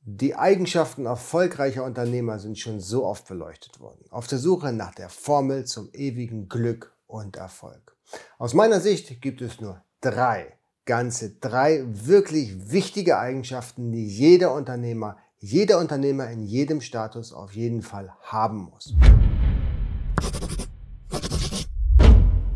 Die Eigenschaften erfolgreicher Unternehmer sind schon so oft beleuchtet worden. Auf der Suche nach der Formel zum ewigen Glück und Erfolg. Aus meiner Sicht gibt es nur ganze drei wirklich wichtige Eigenschaften, die jeder Unternehmer in jedem Status auf jeden Fall haben muss.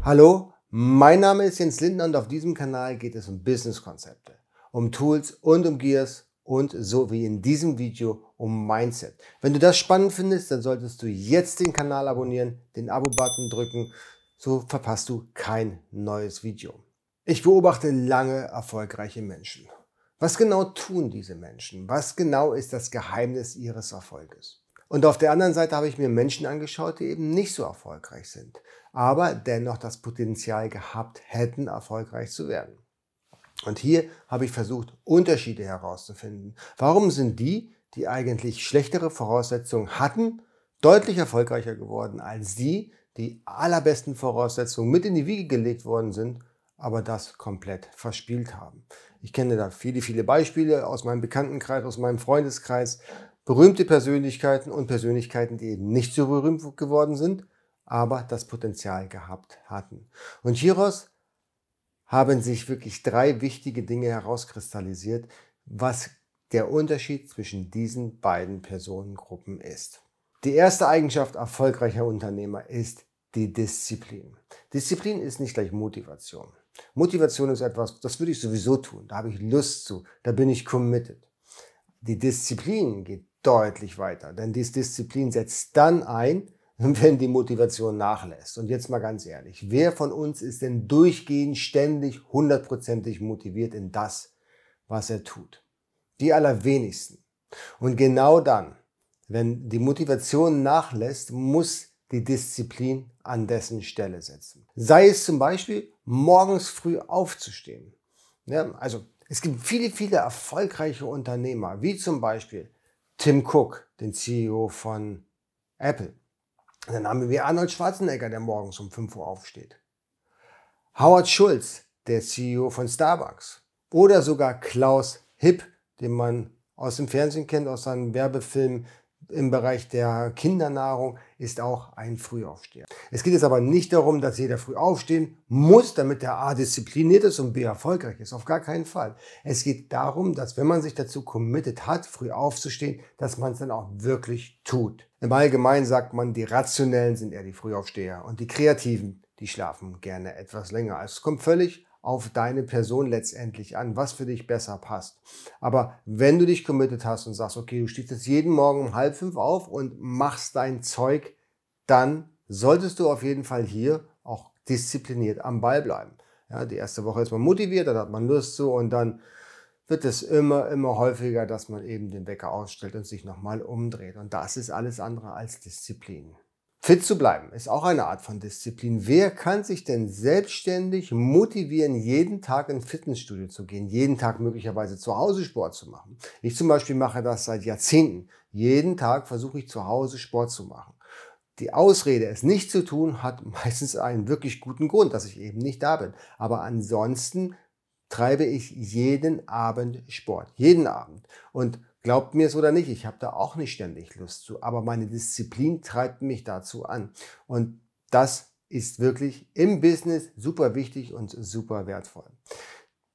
Hallo, mein Name ist Jens Lindner und auf diesem Kanal geht es um Business-Konzepte, um Tools und um Gears und so wie in diesem Video um Mindset. Wenn du das spannend findest, dann solltest du jetzt den Kanal abonnieren, den Abo-Button drücken, so verpasst du kein neues Video. Ich beobachte lange erfolgreiche Menschen. Was genau tun diese Menschen? Was genau ist das Geheimnis ihres Erfolges? Und auf der anderen Seite habe ich mir Menschen angeschaut, die eben nicht so erfolgreich sind, aber dennoch das Potenzial gehabt hätten, erfolgreich zu werden. Und hier habe ich versucht, Unterschiede herauszufinden. Warum sind die eigentlich schlechtere Voraussetzungen hatten, deutlich erfolgreicher geworden als die allerbesten Voraussetzungen mit in die Wiege gelegt worden sind, aber das komplett verspielt haben. Ich kenne da viele Beispiele aus meinem Bekanntenkreis, aus meinem Freundeskreis, berühmte Persönlichkeiten und Persönlichkeiten, die eben nicht so berühmt geworden sind, aber das Potenzial gehabt hatten. Und hieraus haben sich wirklich drei wichtige Dinge herauskristallisiert, was der Unterschied zwischen diesen beiden Personengruppen ist. Die erste Eigenschaft erfolgreicher Unternehmer ist die Disziplin. Disziplin ist nicht gleich Motivation. Motivation ist etwas, das würde ich sowieso tun, da habe ich Lust zu, da bin ich committed. Die Disziplin geht deutlich weiter, denn die Disziplin setzt dann ein, wenn die Motivation nachlässt. Und jetzt mal ganz ehrlich, wer von uns ist denn durchgehend, ständig, 100%ig motiviert in das, was er tut? Die allerwenigsten. Und genau dann, wenn die Motivation nachlässt, muss die Disziplin an dessen Stelle setzen. Sei es zum Beispiel, morgens früh aufzustehen. Ja, also es gibt viele erfolgreiche Unternehmer, wie zum Beispiel Tim Cook, den CEO von Apple. Dann haben wir Arnold Schwarzenegger, der morgens um 5 Uhr aufsteht. Howard Schultz, der CEO von Starbucks. Oder sogar Klaus Hipp, den man aus dem Fernsehen kennt, aus seinen Werbefilmen im Bereich der Kindernahrung, ist auch ein Frühaufsteher. Es geht jetzt aber nicht darum, dass jeder früh aufstehen muss, damit er A diszipliniert ist und B erfolgreich ist. Auf gar keinen Fall. Es geht darum, dass wenn man sich dazu committed hat, früh aufzustehen, dass man es dann auch wirklich tut. Im Allgemeinen sagt man, die Rationellen sind eher die Frühaufsteher und die Kreativen, die schlafen gerne etwas länger. Also es kommt völlig auf deine Person letztendlich an, was für dich besser passt. Aber wenn du dich committed hast und sagst, okay, du stehst jetzt jeden Morgen um 4:30 auf und machst dein Zeug, dann solltest du auf jeden Fall hier auch diszipliniert am Ball bleiben. Ja, die erste Woche ist man motiviert, dann hat man Lust zu und dann wird es immer häufiger, dass man eben den Wecker ausstellt und sich nochmal umdreht. Und das ist alles andere als Disziplin. Fit zu bleiben ist auch eine Art von Disziplin. Wer kann sich denn selbstständig motivieren, jeden Tag ins Fitnessstudio zu gehen, jeden Tag möglicherweise zu Hause Sport zu machen? Ich zum Beispiel mache das seit Jahrzehnten. Jeden Tag versuche ich zu Hause Sport zu machen. Die Ausrede, es nicht zu tun, hat meistens einen wirklich guten Grund, dass ich eben nicht da bin. Aber ansonsten treibe ich jeden Abend Sport. Jeden Abend. Und glaubt mir es oder nicht, ich habe da auch nicht ständig Lust zu, aber meine Disziplin treibt mich dazu an. Und das ist wirklich im Business super wichtig und super wertvoll.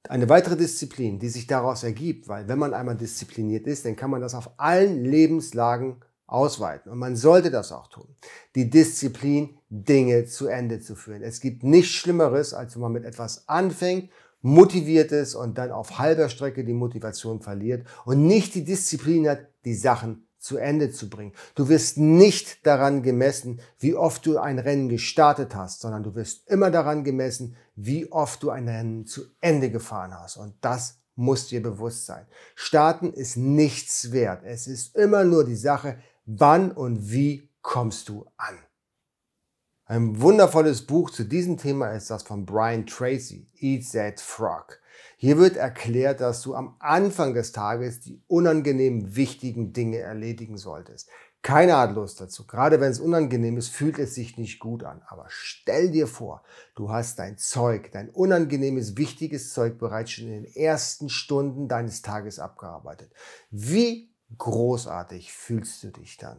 Eine weitere Disziplin, die sich daraus ergibt, weil wenn man einmal diszipliniert ist, dann kann man das auf allen Lebenslagen ausweiten. Und man sollte das auch tun. Die Disziplin, Dinge zu Ende zu führen. Es gibt nichts Schlimmeres, als wenn man mit etwas anfängt, motiviert ist und dann auf halber Strecke die Motivation verliert und nicht die Disziplin hat, die Sachen zu Ende zu bringen. Du wirst nicht daran gemessen, wie oft du ein Rennen gestartet hast, sondern du wirst immer daran gemessen, wie oft du ein Rennen zu Ende gefahren hast. Und das muss dir bewusst sein. Starten ist nichts wert. Es ist immer nur die Sache, wann und wie kommst du an. Ein wundervolles Buch zu diesem Thema ist das von Brian Tracy, Eat That Frog. Hier wird erklärt, dass du am Anfang des Tages die unangenehm wichtigen Dinge erledigen solltest. Keiner hat Lust dazu. Gerade wenn es unangenehm ist, fühlt es sich nicht gut an. Aber stell dir vor, du hast dein Zeug, dein unangenehmes, wichtiges Zeug bereits schon in den ersten Stunden deines Tages abgearbeitet. Wie großartig fühlst du dich dann.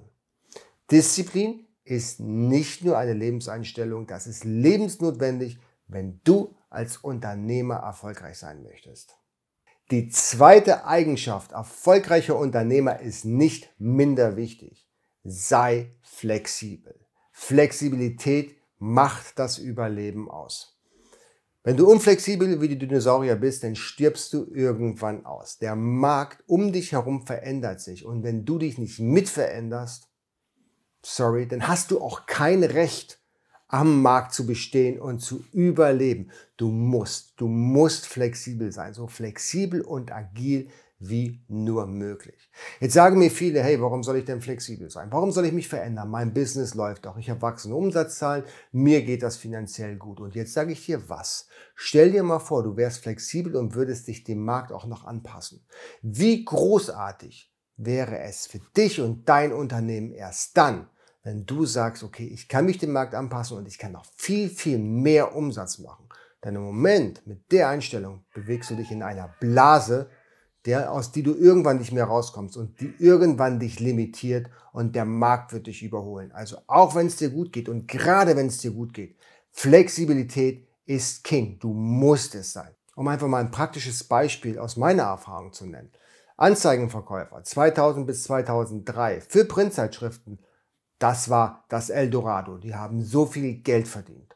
Disziplin ist nicht nur eine Lebenseinstellung, das ist lebensnotwendig, wenn du als Unternehmer erfolgreich sein möchtest. Die zweite Eigenschaft erfolgreicher Unternehmer ist nicht minder wichtig. Sei flexibel. Flexibilität macht das Überleben aus. Wenn du unflexibel wie die Dinosaurier bist, dann stirbst du irgendwann aus. Der Markt um dich herum verändert sich und wenn du dich nicht mitveränderst, dann hast du auch kein Recht, am Markt zu bestehen und zu überleben. Du musst flexibel sein, so flexibel und agil wie nur möglich. Jetzt sagen mir viele, hey, warum soll ich denn flexibel sein? Warum soll ich mich verändern? Mein Business läuft doch, ich habe wachsende Umsatzzahlen, mir geht das finanziell gut. Und jetzt sage ich dir was. Stell dir mal vor, du wärst flexibel und würdest dich dem Markt auch noch anpassen. Wie großartig wäre es für dich und dein Unternehmen erst dann, wenn du sagst, okay, ich kann mich dem Markt anpassen und ich kann noch viel, viel mehr Umsatz machen. Denn im Moment mit der Einstellung bewegst du dich in einer Blase, aus die du irgendwann nicht mehr rauskommst und die irgendwann dich limitiert und der Markt wird dich überholen. Also auch wenn es dir gut geht und gerade wenn es dir gut geht, Flexibilität ist King. Du musst es sein. Um einfach mal ein praktisches Beispiel aus meiner Erfahrung zu nennen. Anzeigenverkäufer 2000 bis 2003 für Printzeitschriften, das war das Eldorado. Die haben so viel Geld verdient,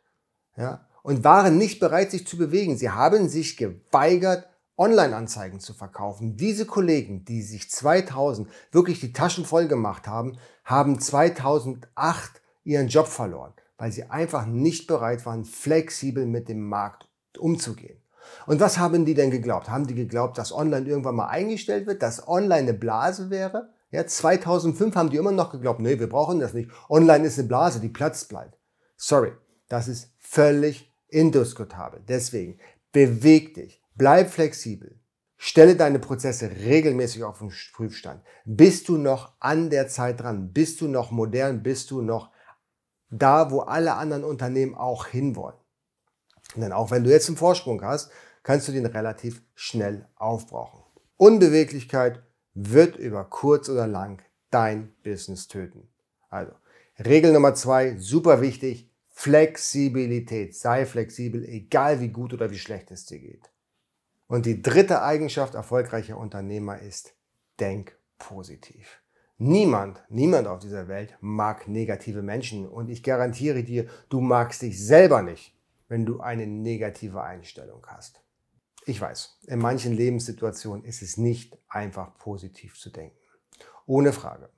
ja, und waren nicht bereit, sich zu bewegen. Sie haben sich geweigert, Online-Anzeigen zu verkaufen. Diese Kollegen, die sich 2000 wirklich die Taschen voll gemacht haben, haben 2008 ihren Job verloren, weil sie einfach nicht bereit waren, flexibel mit dem Markt umzugehen. Und was haben die denn geglaubt? Haben die geglaubt, dass Online irgendwann mal eingestellt wird, dass Online eine Blase wäre? Ja, 2005 haben die immer noch geglaubt, nee, wir brauchen das nicht. Online ist eine Blase, die platzt bleibt. Sorry, das ist völlig indiskutabel. Deswegen, beweg dich, bleib flexibel, stelle deine Prozesse regelmäßig auf den Prüfstand. Bist du noch an der Zeit dran? Bist du noch modern? Bist du noch da, wo alle anderen Unternehmen auch hinwollen? Denn auch wenn du jetzt einen Vorsprung hast, kannst du den relativ schnell aufbrauchen. Unbeweglichkeit wird über kurz oder lang dein Business töten. Also, Regel Nummer 2, super wichtig, Flexibilität. Sei flexibel, egal wie gut oder wie schlecht es dir geht. Und die dritte Eigenschaft erfolgreicher Unternehmer ist, denk positiv. Niemand auf dieser Welt mag negative Menschen und ich garantiere dir, du magst dich selber nicht, wenn du eine negative Einstellung hast. Ich weiß, in manchen Lebenssituationen ist es nicht einfach positiv zu denken. Ohne Frage.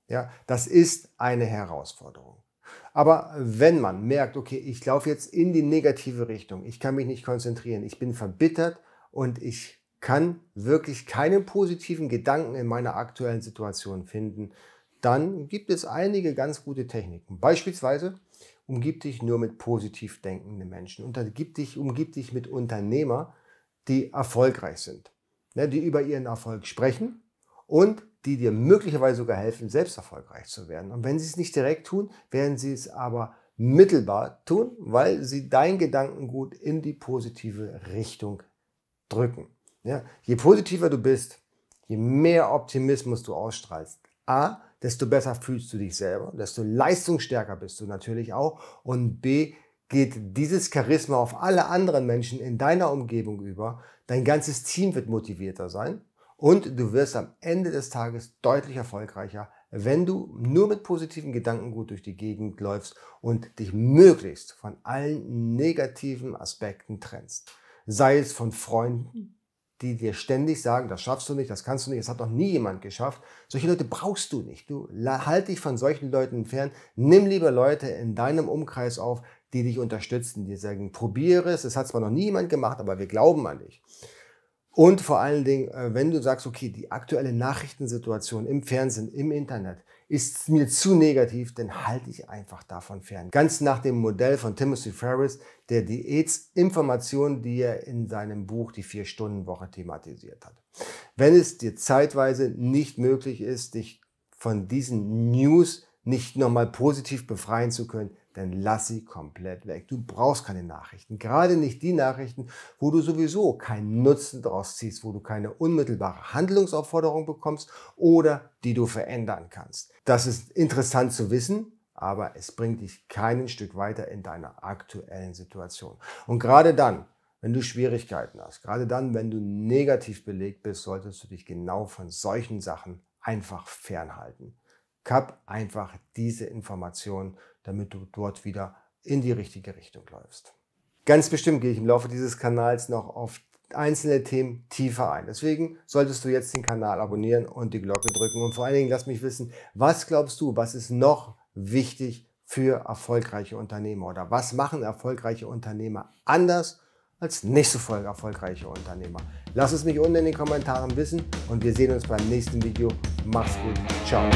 Ja, das ist eine Herausforderung. Aber wenn man merkt, okay, ich laufe jetzt in die negative Richtung, ich kann mich nicht konzentrieren, ich bin verbittert und ich kann wirklich keinen positiven Gedanken in meiner aktuellen Situation finden, dann gibt es einige ganz gute Techniken. Beispielsweise umgib dich nur mit positiv denkenden Menschen. Umgib dich mit Unternehmern, die erfolgreich sind, die über ihren Erfolg sprechen und die dir möglicherweise sogar helfen, selbst erfolgreich zu werden. Und wenn sie es nicht direkt tun, werden sie es aber mittelbar tun, weil sie dein Gedankengut in die positive Richtung drücken. Ja, je positiver du bist, je mehr Optimismus du ausstrahlst, desto besser fühlst du dich selber, desto leistungsstärker bist du natürlich auch und B, geht dieses Charisma auf alle anderen Menschen in deiner Umgebung über. Dein ganzes Team wird motivierter sein und du wirst am Ende des Tages deutlich erfolgreicher, wenn du nur mit positiven Gedankengut durch die Gegend läufst und dich möglichst von allen negativen Aspekten trennst. Sei es von Freunden, die dir ständig sagen, das schaffst du nicht, das kannst du nicht, das hat noch nie jemand geschafft. Solche Leute brauchst du nicht. Du halt dich von solchen Leuten fern. Nimm lieber Leute in deinem Umkreis auf, die dich unterstützen, die sagen, probiere es hat zwar noch nie jemand gemacht, aber wir glauben an dich. Und vor allen Dingen, wenn du sagst, okay, die aktuelle Nachrichtensituation im Fernsehen, im Internet ist mir zu negativ, dann halte ich einfach davon fern. Ganz nach dem Modell von Timothy Ferriss, der Diätsinformationen, die er in seinem Buch Die 4-Stunden-Woche thematisiert hat. Wenn es dir zeitweise nicht möglich ist, dich von diesen News nicht nochmal positiv befreien zu können, dann lass sie komplett weg. Du brauchst keine Nachrichten. Gerade nicht die Nachrichten, wo du sowieso keinen Nutzen daraus ziehst, wo du keine unmittelbare Handlungsaufforderung bekommst oder die du verändern kannst. Das ist interessant zu wissen, aber es bringt dich kein Stück weiter in deiner aktuellen Situation. Und gerade dann, wenn du Schwierigkeiten hast, gerade dann, wenn du negativ belegt bist, solltest du dich genau von solchen Sachen einfach fernhalten. Kapp einfach diese Informationen, damit du dort wieder in die richtige Richtung läufst. Ganz bestimmt gehe ich im Laufe dieses Kanals noch auf einzelne Themen tiefer ein. Deswegen solltest du jetzt den Kanal abonnieren und die Glocke drücken. Und vor allen Dingen lass mich wissen, was glaubst du, was ist noch wichtig für erfolgreiche Unternehmer? Oder was machen erfolgreiche Unternehmer anders als nicht so erfolgreiche Unternehmer? Lass es mich unten in den Kommentaren wissen und wir sehen uns beim nächsten Video. Mach's gut. Ciao.